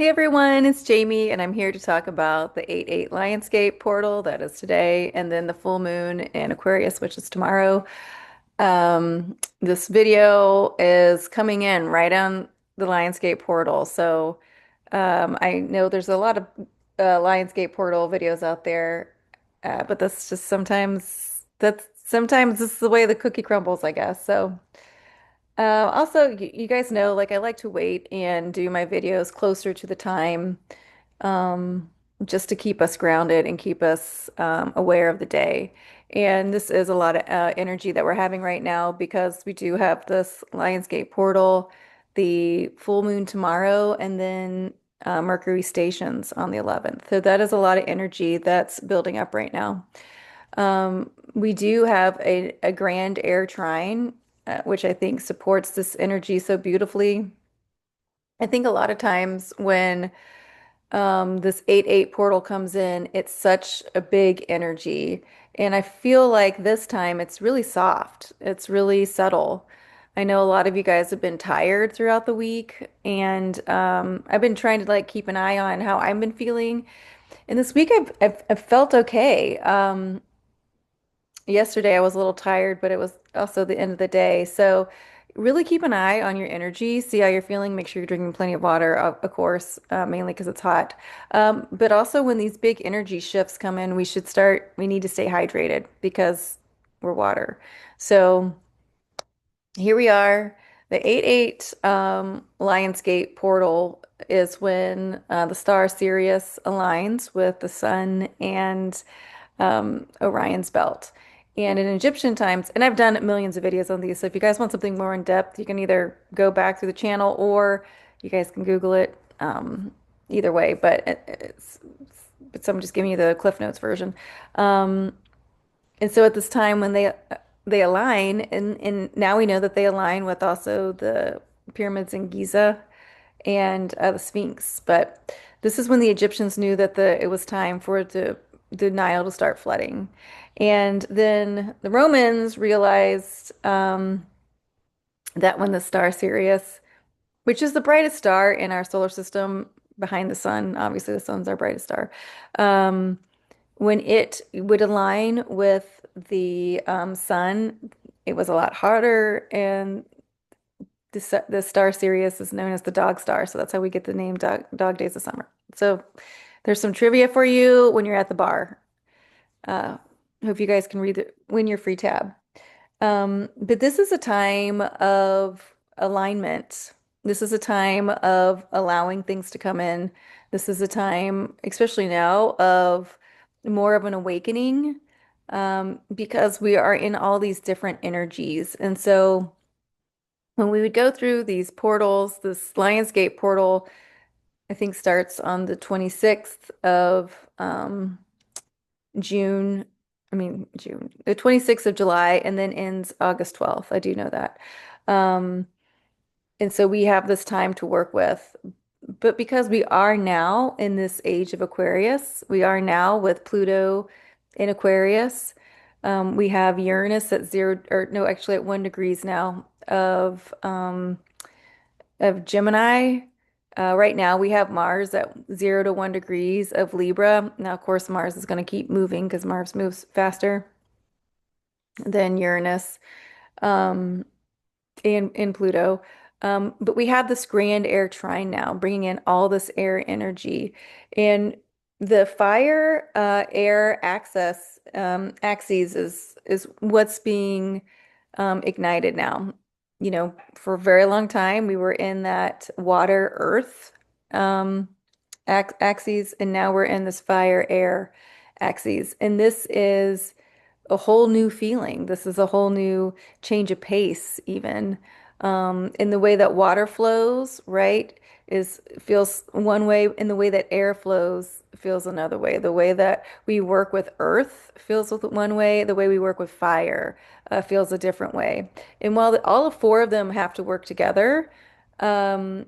Hey everyone, it's Jamie, and I'm here to talk about the 8/8 Lionsgate portal that is today, and then the full moon in Aquarius, which is tomorrow. This video is coming in right on the Lionsgate portal, so I know there's a lot of Lionsgate portal videos out there, but that's just sometimes this is the way the cookie crumbles, I guess. So. Also, you guys know, like I like to wait and do my videos closer to the time, um, just to keep us grounded and keep us aware of the day. And this is a lot of energy that we're having right now because we do have this Lionsgate portal, the full moon tomorrow, and then Mercury stations on the 11th. So that is a lot of energy that's building up right now. We do have a grand air trine, which I think supports this energy so beautifully. I think a lot of times when this 8/8 portal comes in, it's such a big energy. And I feel like this time it's really soft. It's really subtle. I know a lot of you guys have been tired throughout the week, and I've been trying to like keep an eye on how I've been feeling. And this week I've felt okay. Yesterday I was a little tired, but it was also the end of the day. So really keep an eye on your energy, see how you're feeling. Make sure you're drinking plenty of water, of course, mainly because it's hot. But also when these big energy shifts come in, we need to stay hydrated because we're water. So here we are. The 8/8 Lionsgate portal is when the star Sirius aligns with the sun and Orion's belt. And in Egyptian times, and I've done millions of videos on these, so if you guys want something more in depth, you can either go back through the channel or you guys can Google it. Either way, but so I'm just giving you the Cliff Notes version. Um, and so at this time when they align, and now we know that they align with also the pyramids in Giza and the Sphinx. But this is when the Egyptians knew that it was time for the Nile to start flooding. And then the Romans realized that when the star Sirius, which is the brightest star in our solar system behind the sun, obviously the sun's our brightest star, um, when it would align with the sun, it was a lot harder, and the star Sirius is known as the dog star, so that's how we get the name Dog Days of Summer. So there's some trivia for you when you're at the bar. Uh, Hope you guys can win your free tab. But this is a time of alignment. This is a time of allowing things to come in. This is a time, especially now, of more of an awakening, because we are in all these different energies. And so when we would go through these portals, this Lionsgate portal, I think starts on the 26th of June. June, the 26th of July, and then ends August 12th. I do know that. Um, and so we have this time to work with. But because we are now in this age of Aquarius, we are now with Pluto in Aquarius. We have Uranus at zero, or no, actually at 1 degrees now of Gemini. Right now, we have Mars at 0 to 1 degrees of Libra. Now, of course, Mars is going to keep moving because Mars moves faster than Uranus um, and Pluto. But we have this grand air trine now, bringing in all this air energy. And the fire air axes is what's being ignited now. You know, for a very long time, we were in that water earth um, axes, and now we're in this fire air axes. And this is a whole new feeling. This is a whole new change of pace, even in the way that water flows, right? Is feels one way, in the way that air flows feels another way. The way that we work with earth feels with one way. The way we work with fire feels a different way. And while all four of them have to work together, um,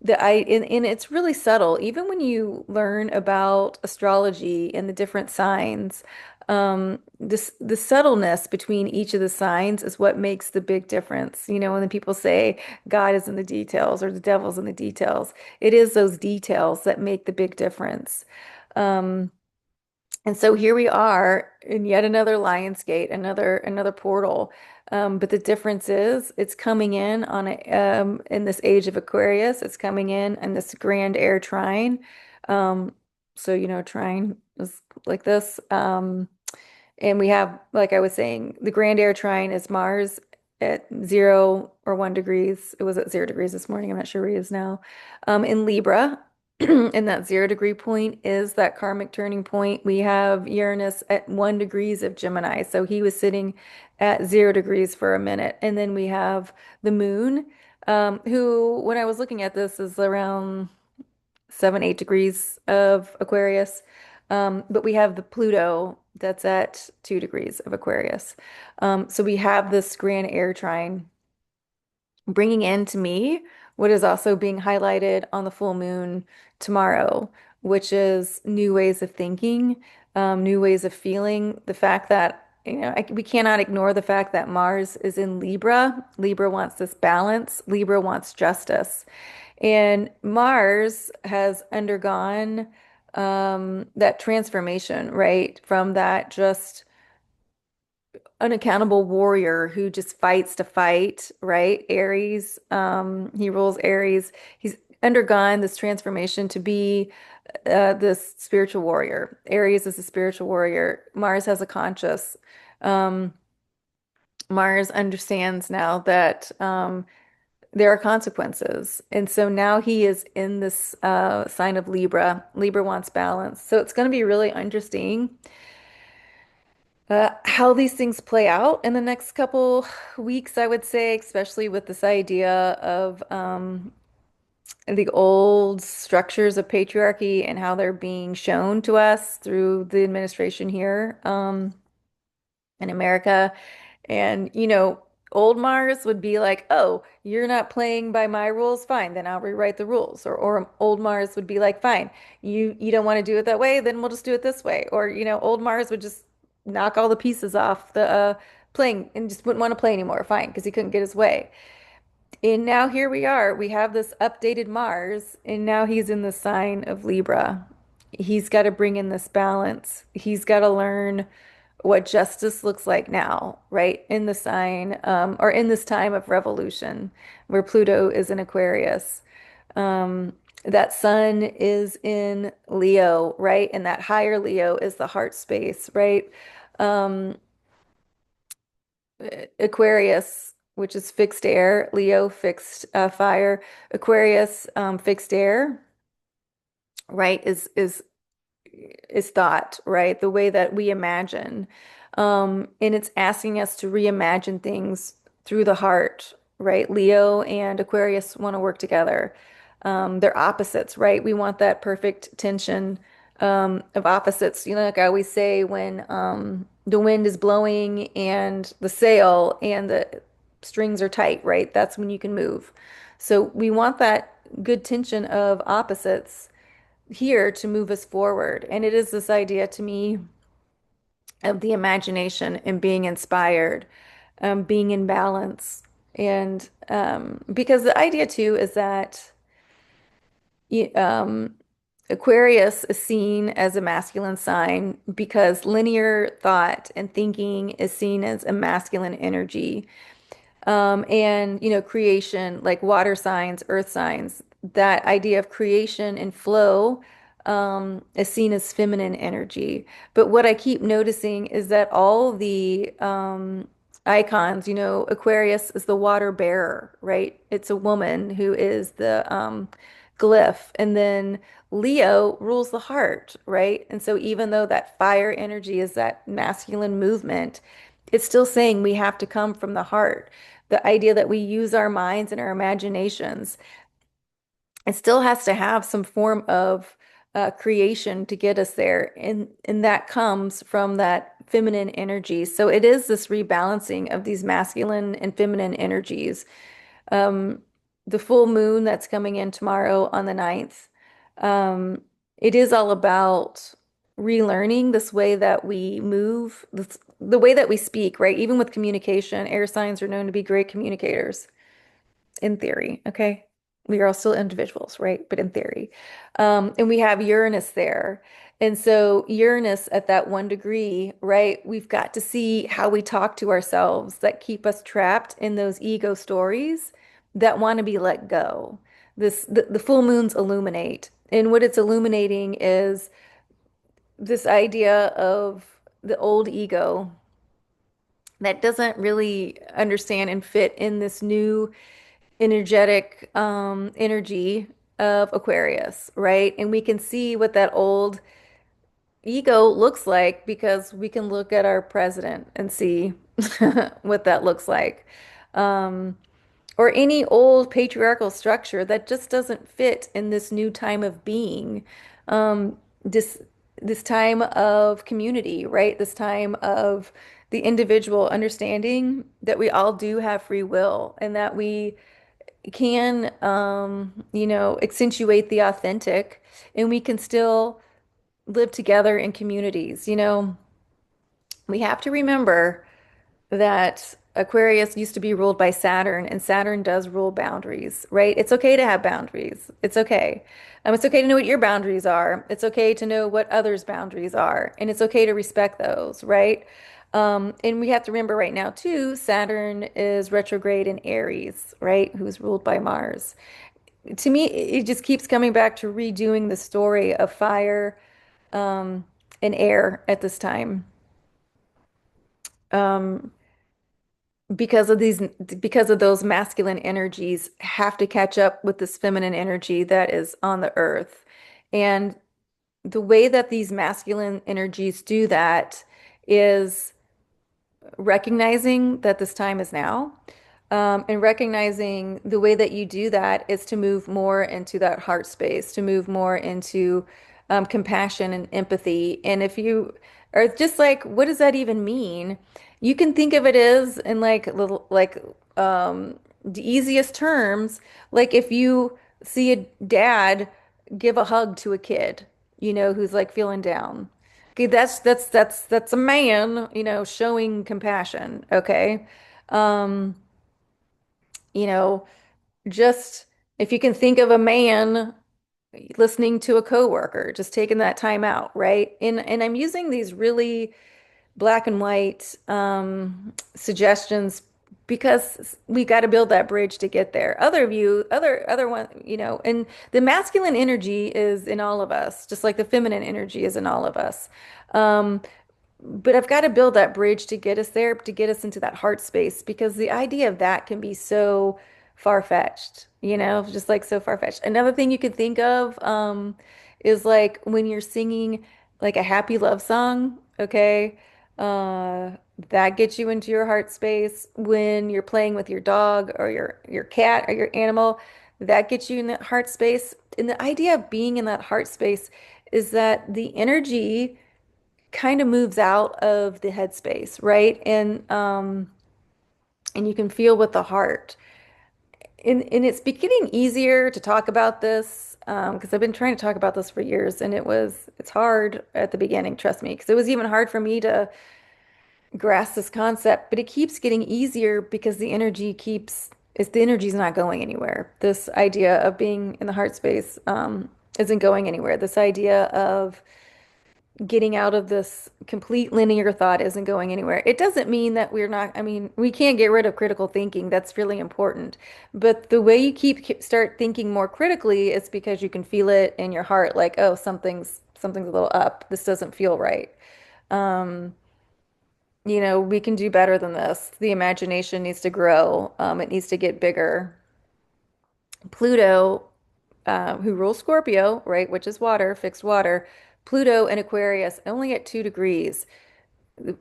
and it's really subtle. Even when you learn about astrology and the different signs, The subtleness between each of the signs is what makes the big difference. You know, when the people say God is in the details or the devil's in the details, it is those details that make the big difference. Um, and so here we are in yet another Lion's Gate, another portal. But the difference is it's coming in on in this age of Aquarius, it's coming in this grand air trine. Um, so you know, trine is like this. And we have, like I was saying, the grand air trine is Mars at 0 or 1 degrees. It was at 0 degrees this morning. I'm not sure where he is now. In Libra, and that 0 degree point is that karmic turning point. We have Uranus at 1 degrees of Gemini. So he was sitting at 0 degrees for a minute. And then we have the moon, who, when I was looking at this, is around 7, 8 degrees of Aquarius. But we have the Pluto that's at 2 degrees of Aquarius. So we have this grand air trine bringing in to me what is also being highlighted on the full moon tomorrow, which is new ways of thinking, new ways of feeling. The fact that, you know, we cannot ignore the fact that Mars is in Libra. Libra wants this balance, Libra wants justice. And Mars has undergone that transformation, right? From that just unaccountable warrior who just fights to fight, right? Aries, he rules Aries. He's undergone this transformation to be this spiritual warrior. Aries is a spiritual warrior. Mars has a conscious. Um, Mars understands now that there are consequences. And so now he is in this sign of Libra. Libra wants balance. So it's going to be really interesting how these things play out in the next couple weeks, I would say, especially with this idea of the old structures of patriarchy and how they're being shown to us through the administration here in America. And, you know, old Mars would be like, oh, you're not playing by my rules, fine, then I'll rewrite the rules. Or old Mars would be like, fine, you don't want to do it that way, then we'll just do it this way. Or, you know, old Mars would just knock all the pieces off the playing and just wouldn't want to play anymore, fine, because he couldn't get his way. And now here we are. We have this updated Mars, and now he's in the sign of Libra. He's got to bring in this balance. He's got to learn what justice looks like now, right? In the sign, or in this time of revolution, where Pluto is in Aquarius. Um, that sun is in Leo, right? And that higher Leo is the heart space, right? Um, Aquarius, which is fixed air, Leo fixed fire, Aquarius fixed air, right? Is thought, right? The way that we imagine. And it's asking us to reimagine things through the heart, right? Leo and Aquarius want to work together. They're opposites, right? We want that perfect tension of opposites. You know, like I always say, when the wind is blowing and the sail and the strings are tight, right? That's when you can move. So we want that good tension of opposites here to move us forward. And it is this idea to me of the imagination and being inspired, being in balance. And because the idea too is that um, Aquarius is seen as a masculine sign because linear thought and thinking is seen as a masculine energy. And you know, creation, like water signs, earth signs, that idea of creation and flow is seen as feminine energy. But what I keep noticing is that all the icons, you know, Aquarius is the water bearer, right? It's a woman who is the glyph, and then Leo rules the heart, right? And so even though that fire energy is that masculine movement, it's still saying we have to come from the heart. The idea that we use our minds and our imaginations, it still has to have some form of creation to get us there. And that comes from that feminine energy. So it is this rebalancing of these masculine and feminine energies. Um, the full moon that's coming in tomorrow on the 9th, it is all about relearning this way that we move, the way that we speak, right? Even with communication, air signs are known to be great communicators in theory, okay? We are all still individuals, right? But in theory. And we have Uranus there. And so Uranus at that 1 degree, right? We've got to see how we talk to ourselves that keep us trapped in those ego stories that want to be let go. The full moons illuminate. And what it's illuminating is this idea of the old ego that doesn't really understand and fit in this new energetic energy of Aquarius, right? And we can see what that old ego looks like because we can look at our president and see what that looks like. Um, or any old patriarchal structure that just doesn't fit in this new time of being. This this time of community, right? This time of the individual understanding that we all do have free will and that we can, accentuate the authentic and we can still live together in communities. We have to remember that Aquarius used to be ruled by Saturn, and Saturn does rule boundaries, right? It's okay to have boundaries. It's okay. It's okay to know what your boundaries are. It's okay to know what others' boundaries are, and it's okay to respect those, right? And we have to remember right now, too, Saturn is retrograde in Aries, right? Who's ruled by Mars. To me, it just keeps coming back to redoing the story of fire, and air at this time. Um, because of those masculine energies have to catch up with this feminine energy that is on the earth. And the way that these masculine energies do that is recognizing that this time is now, and recognizing the way that you do that is to move more into that heart space, to move more into compassion and empathy. And if you are just like, what does that even mean? You can think of it as in like little, like the easiest terms, like if you see a dad give a hug to a kid, who's like feeling down. Okay, that's a man, showing compassion, okay? Um, you know, just if you can think of a man listening to a coworker, just taking that time out, right? And I'm using these really black and white suggestions because we got to build that bridge to get there. Other one, and the masculine energy is in all of us, just like the feminine energy is in all of us. Um, but I've got to build that bridge to get us there, to get us into that heart space, because the idea of that can be so far-fetched, just like so far-fetched. Another thing you could think of is like when you're singing like a happy love song, okay? Uh, that gets you into your heart space. When you're playing with your dog or your cat or your animal, that gets you in that heart space. And the idea of being in that heart space is that the energy kind of moves out of the headspace, right? And you can feel with the heart. And it's getting easier to talk about this because I've been trying to talk about this for years, and it's hard at the beginning, trust me, because it was even hard for me to grasp this concept, but it keeps getting easier because the energy's not going anywhere. This idea of being in the heart space isn't going anywhere. This idea of getting out of this complete linear thought isn't going anywhere. It doesn't mean that I mean, we can't get rid of critical thinking. That's really important. But the way you start thinking more critically is because you can feel it in your heart, like, oh, something's a little up. This doesn't feel right. Um, we can do better than this. The imagination needs to grow. It needs to get bigger. Pluto, who rules Scorpio, right, which is water, fixed water. Pluto and Aquarius only at 2 degrees.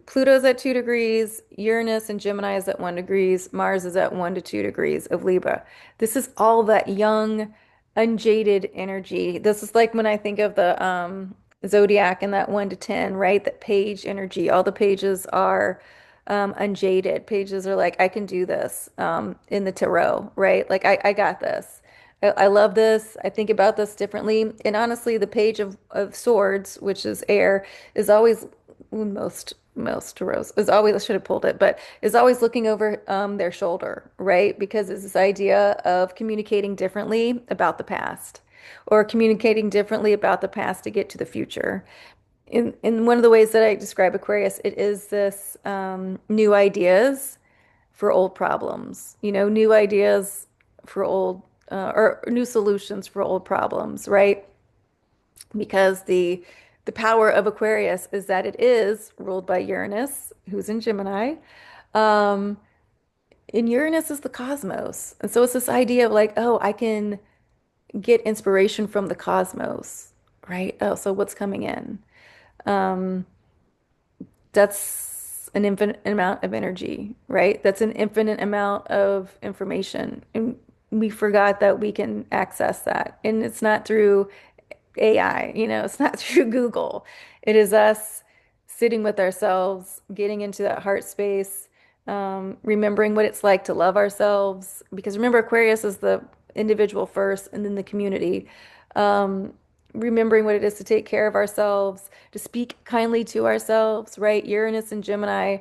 Pluto's at 2 degrees, Uranus and Gemini is at 1 degrees, Mars is at 1 to 2 degrees of Libra. This is all that young, unjaded energy. This is like when I think of the zodiac and that 1 to 10, right? That page energy. All the pages are unjaded. Pages are like, I can do this in the tarot, right? Like, I got this. I love this. I think about this differently. And honestly, the page of swords, which is air, is always most rose is always I should have pulled it, but is always looking over their shoulder, right? Because it's this idea of communicating differently about the past or communicating differently about the past to get to the future. In one of the ways that I describe Aquarius, it is this new ideas for old problems, new ideas for old or new solutions for old problems, right? Because the power of Aquarius is that it is ruled by Uranus, who's in Gemini. Um, and Uranus is the cosmos. And so it's this idea of like, oh, I can get inspiration from the cosmos, right? Oh, so what's coming in? Um, that's an infinite amount of energy, right? That's an infinite amount of information. And we forgot that we can access that. And it's not through AI, it's not through Google. It is us sitting with ourselves, getting into that heart space, remembering what it's like to love ourselves. Because remember, Aquarius is the individual first and then the community. Um, Remembering what it is to take care of ourselves, to speak kindly to ourselves, right? Uranus and Gemini.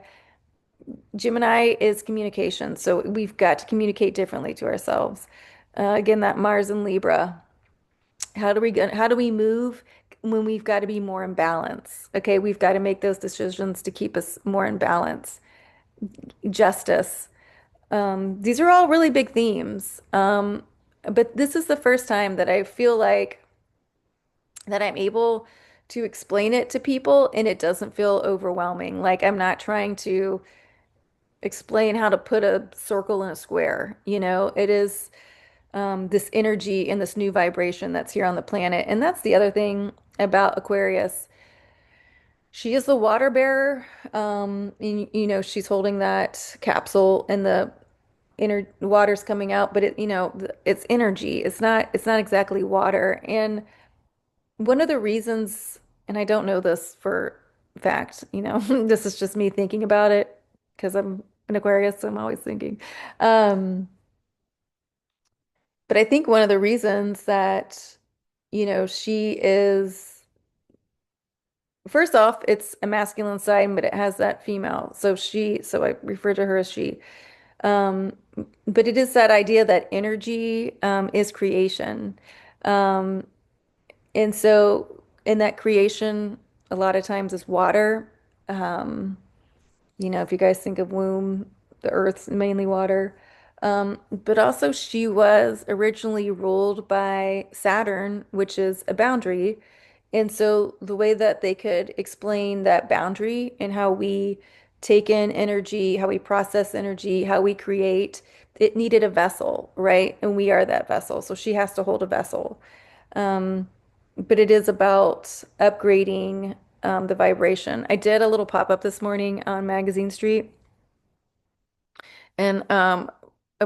Gemini is communication, so we've got to communicate differently to ourselves. Again, that Mars and Libra. How do we move when we've got to be more in balance? Okay, we've got to make those decisions to keep us more in balance. Justice. These are all really big themes. But this is the first time that I feel like that I'm able to explain it to people and it doesn't feel overwhelming. Like I'm not trying to explain how to put a circle in a square. It is this energy and this new vibration that's here on the planet. And that's the other thing about Aquarius. She is the water bearer. And, she's holding that capsule and the inner water's coming out, but it's energy. It's not exactly water. And one of the reasons, and I don't know this for fact, this is just me thinking about it because I'm an Aquarius, so I'm always thinking. Um, but I think one of the reasons that, she is, first off, it's a masculine side, but it has that female. So I refer to her as she. Um, but it is that idea that energy, is creation. Um, and so in that creation, a lot of times is water. Um, if you guys think of womb, the earth's mainly water. But also, she was originally ruled by Saturn, which is a boundary. And so, the way that they could explain that boundary and how we take in energy, how we process energy, how we create, it needed a vessel, right? And we are that vessel. So, she has to hold a vessel. Um, but it is about upgrading the vibration. I did a little pop-up this morning on Magazine Street, and a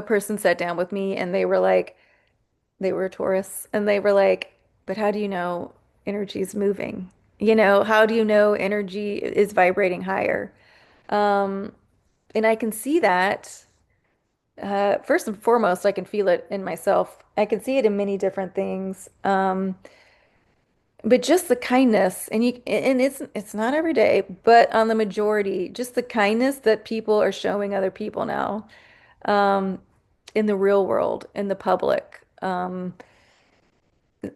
person sat down with me and they were tourists, and they were like, but how do you know energy is moving? How do you know energy is vibrating higher? Um, and I can see that. First and foremost, I can feel it in myself. I can see it in many different things. But just the kindness, and it's not every day, but on the majority, just the kindness that people are showing other people now, um, in the real world, in the public. And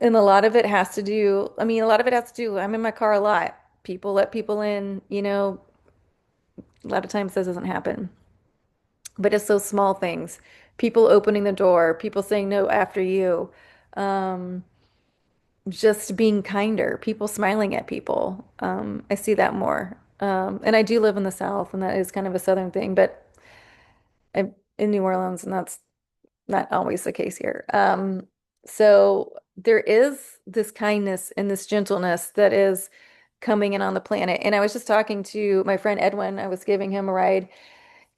a lot of it has to do, I mean, a lot of it has to do, I'm in my car a lot. People let people in, a lot of times this doesn't happen. But it's those small things. People opening the door, people saying no after you. Um, just being kinder, people smiling at people. I see that more. And I do live in the South, and that is kind of a Southern thing, but I'm in New Orleans, and that's not always the case here. So there is this kindness and this gentleness that is coming in on the planet. And I was just talking to my friend Edwin. I was giving him a ride,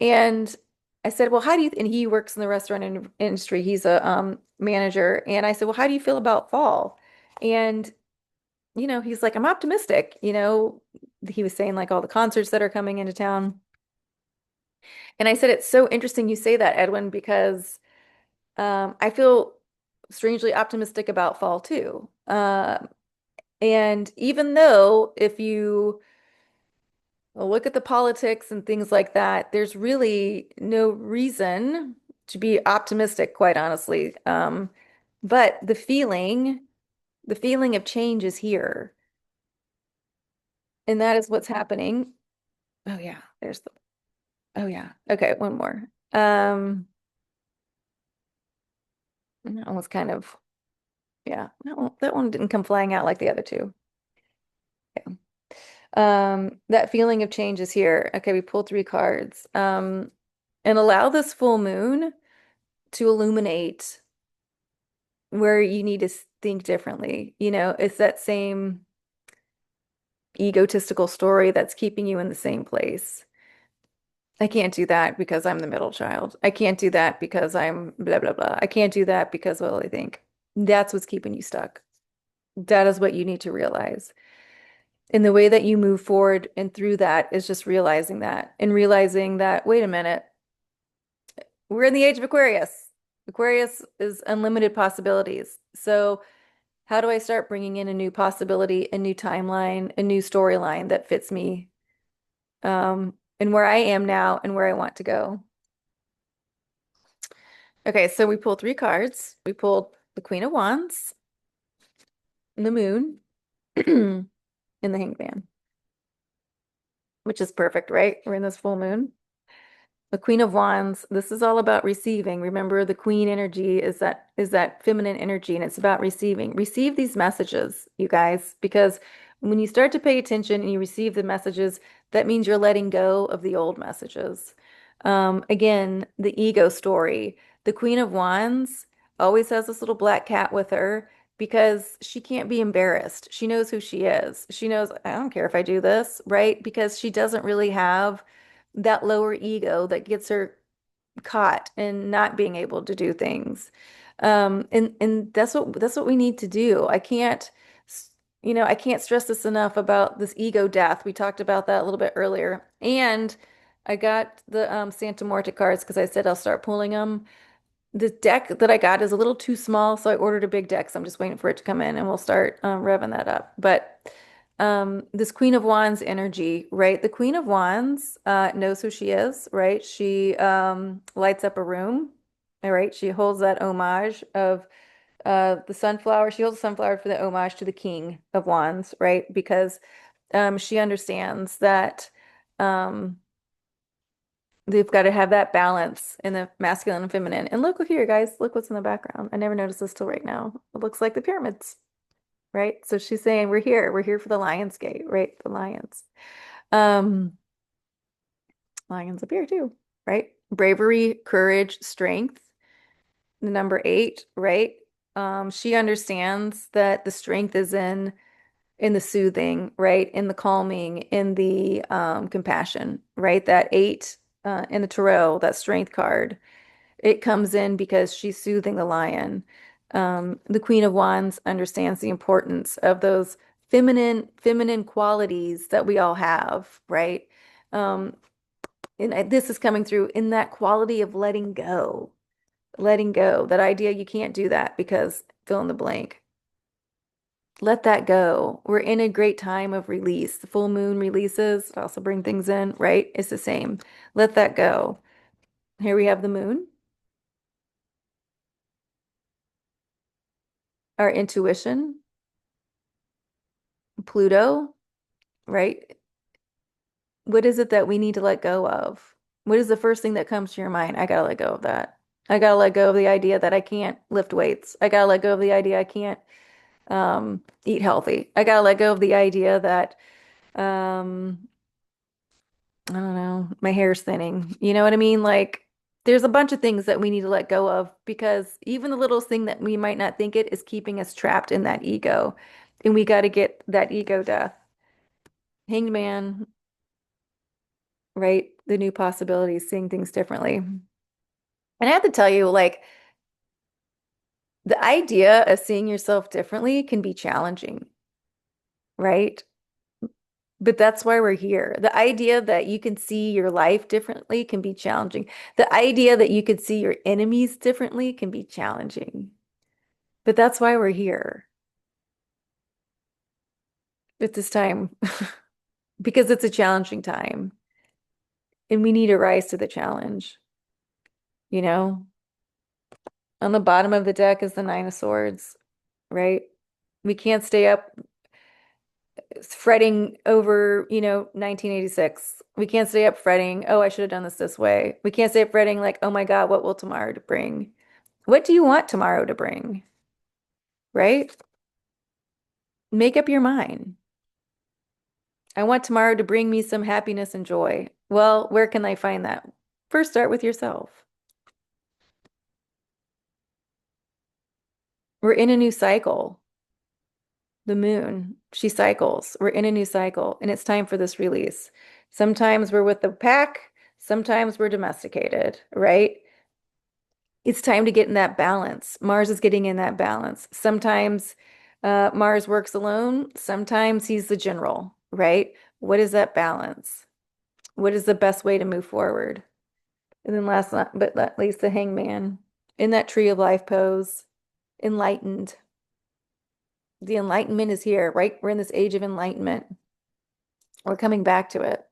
and I said, "Well, how do you?" And he works in the restaurant industry. He's a manager, and I said, "Well, how do you feel about fall?" And he's like, I'm optimistic. He was saying like all the concerts that are coming into town. And I said, it's so interesting you say that, Edwin, because I feel strangely optimistic about fall too. And even though if you look at the politics and things like that, there's really no reason to be optimistic, quite honestly. But the feeling of change is here, and that is what's happening. Oh yeah, there's the, oh yeah. Okay, one more. That one was kind of, yeah, that one didn't come flying out like the other two. Yeah. That feeling of change is here. Okay, we pulled three cards. And allow this full moon to illuminate where you need to think differently. You know, it's that same egotistical story that's keeping you in the same place. I can't do that because I'm the middle child. I can't do that because I'm blah, blah, blah. I can't do that because, well, I think that's what's keeping you stuck. That is what you need to realize. And the way that you move forward and through that is just realizing that and realizing that, wait a minute, we're in the age of Aquarius. Aquarius is unlimited possibilities. So, how do I start bringing in a new possibility, a new timeline, a new storyline that fits me, and where I am now and where I want to go? Okay, so we pulled three cards. We pulled the Queen of Wands, the Moon, and the Hanged Man, which is perfect, right? We're in this full moon. The Queen of Wands, this is all about receiving. Remember, the queen energy is that feminine energy, and it's about receiving. Receive these messages, you guys, because when you start to pay attention and you receive the messages, that means you're letting go of the old messages. Again, the ego story. The Queen of Wands always has this little black cat with her because she can't be embarrassed. She knows who she is. She knows, I don't care if I do this, right? Because she doesn't really have that lower ego that gets her caught in not being able to do things. And that's what we need to do. I can't stress this enough about this ego death. We talked about that a little bit earlier. And I got the Santa Morta cards because I said I'll start pulling them. The deck that I got is a little too small, so I ordered a big deck. So I'm just waiting for it to come in and we'll start revving that up. But this Queen of Wands energy, right? The Queen of Wands knows who she is, right? She lights up a room, all right? She holds that homage of the sunflower. She holds the sunflower for the homage to the King of Wands, right? Because she understands that um, they've got to have that balance in the masculine and feminine. And look here, guys, look what's in the background. I never noticed this till right now. It looks like the pyramids, right? So she's saying we're here. We're here for the Lion's Gate, right? The lions. Um, lions up here too, right? Bravery, courage, strength. The number eight, right? She understands that the strength is in the soothing, right? In the calming, in the compassion, right? That eight in the tarot, that strength card, it comes in because she's soothing the lion. The Queen of Wands understands the importance of those feminine qualities that we all have, right? Um, and this is coming through in that quality of letting go, that idea you can't do that because fill in the blank. Let that go. We're in a great time of release. The full moon releases also bring things in, right? It's the same. Let that go. Here we have the moon, our intuition, Pluto, right? What is it that we need to let go of? What is the first thing that comes to your mind? I gotta let go of that. I gotta let go of the idea that I can't lift weights. I gotta let go of the idea I can't eat healthy. I gotta let go of the idea that um, I don't know, my hair's thinning. You know what I mean? Like, there's a bunch of things that we need to let go of because even the littlest thing that we might not think it is keeping us trapped in that ego. And we got to get that ego death. Hanged man, right? The new possibilities, seeing things differently. And I have to tell you, like, the idea of seeing yourself differently can be challenging, right? But that's why we're here. The idea that you can see your life differently can be challenging. The idea that you could see your enemies differently can be challenging. But that's why we're here at this time, because it's a challenging time and we need to rise to the challenge, you know? On the bottom of the deck is the Nine of Swords, right? We can't stay up fretting over, 1986. We can't stay up fretting, oh, I should have done this way. We can't stay up fretting like, oh my God, what will tomorrow to bring? What do you want tomorrow to bring? Right? Make up your mind. I want tomorrow to bring me some happiness and joy. Well, where can I find that? First, start with yourself. We're in a new cycle. The moon, she cycles. We're in a new cycle, and it's time for this release. Sometimes we're with the pack, sometimes we're domesticated, right? It's time to get in that balance. Mars is getting in that balance. Sometimes Mars works alone, sometimes he's the general, right? What is that balance? What is the best way to move forward? And then last but not least, the hangman in that tree of life pose, enlightened. The enlightenment is here, right? We're in this age of enlightenment. We're coming back to it.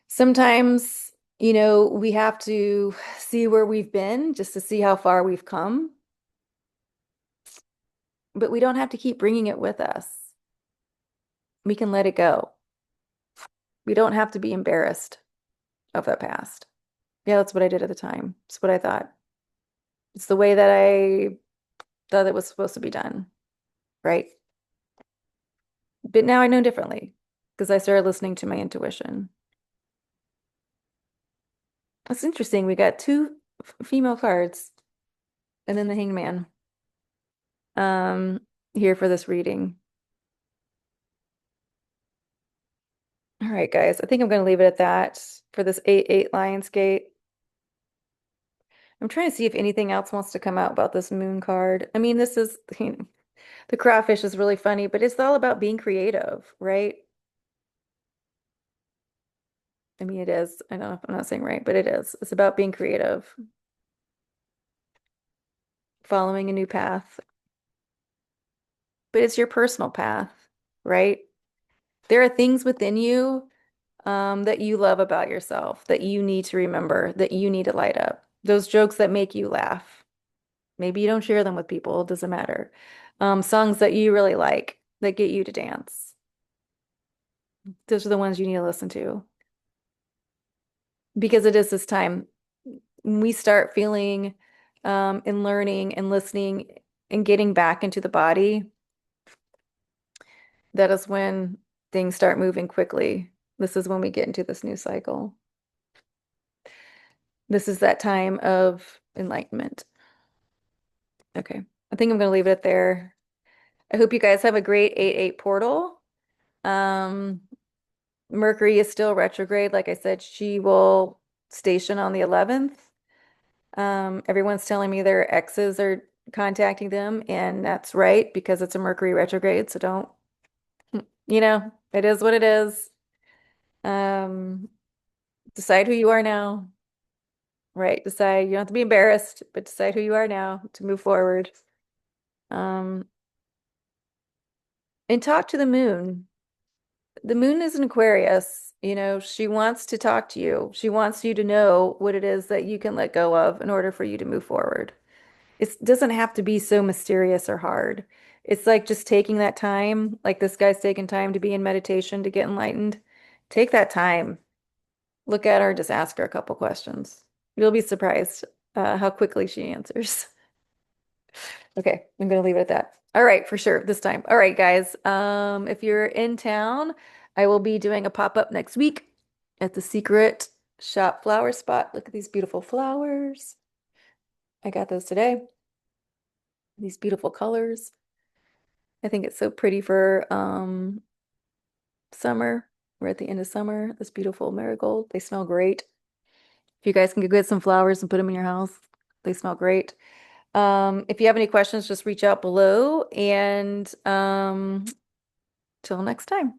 Sometimes, we have to see where we've been just to see how far we've come, but we don't have to keep bringing it with us. We can let it go. We don't have to be embarrassed of the past. Yeah, that's what I did at the time. It's what I thought. It's the way that I thought it was supposed to be done, right? But now I know differently because I started listening to my intuition. That's interesting. We got two female cards and then the hangman um here for this reading. All right, guys. I think I'm going to leave it at that for this 8-8 Lionsgate. I'm trying to see if anything else wants to come out about this moon card. I mean, this is, the crawfish is really funny, but it's all about being creative, right? I mean, it is. I know I'm not saying right, but it is. It's about being creative, following a new path, but it's your personal path, right? There are things within you that you love about yourself that you need to remember, that you need to light up. Those jokes that make you laugh. Maybe you don't share them with people, it doesn't matter. Songs that you really like that get you to dance. Those are the ones you need to listen to because it is this time when we start feeling and learning and listening and getting back into the body. That is when things start moving quickly. This is when we get into this new cycle. This is that time of enlightenment. Okay. I think I'm going to leave it there. I hope you guys have a great 8-8 portal. Um, Mercury is still retrograde. Like I said, she will station on the 11th. Everyone's telling me their exes are contacting them, and that's right because it's a Mercury retrograde. So don't, it is what it is. Um, decide who you are now, right? Decide, you don't have to be embarrassed, but decide who you are now to move forward. Um, and talk to the moon. The moon is an Aquarius. She wants to talk to you. She wants you to know what it is that you can let go of in order for you to move forward. It doesn't have to be so mysterious or hard. It's like just taking that time, like this guy's taking time to be in meditation to get enlightened. Take that time. Look at her, just ask her a couple questions. You'll be surprised how quickly she answers. Okay, I'm gonna leave it at that. All right, for sure, this time. All right, guys. If you're in town, I will be doing a pop-up next week at the Secret Shop Flower Spot. Look at these beautiful flowers. I got those today. These beautiful colors. I think it's so pretty for summer. We're at the end of summer. This beautiful marigold. They smell great. If you guys can get some flowers and put them in your house, they smell great. If you have any questions, just reach out below and till next time.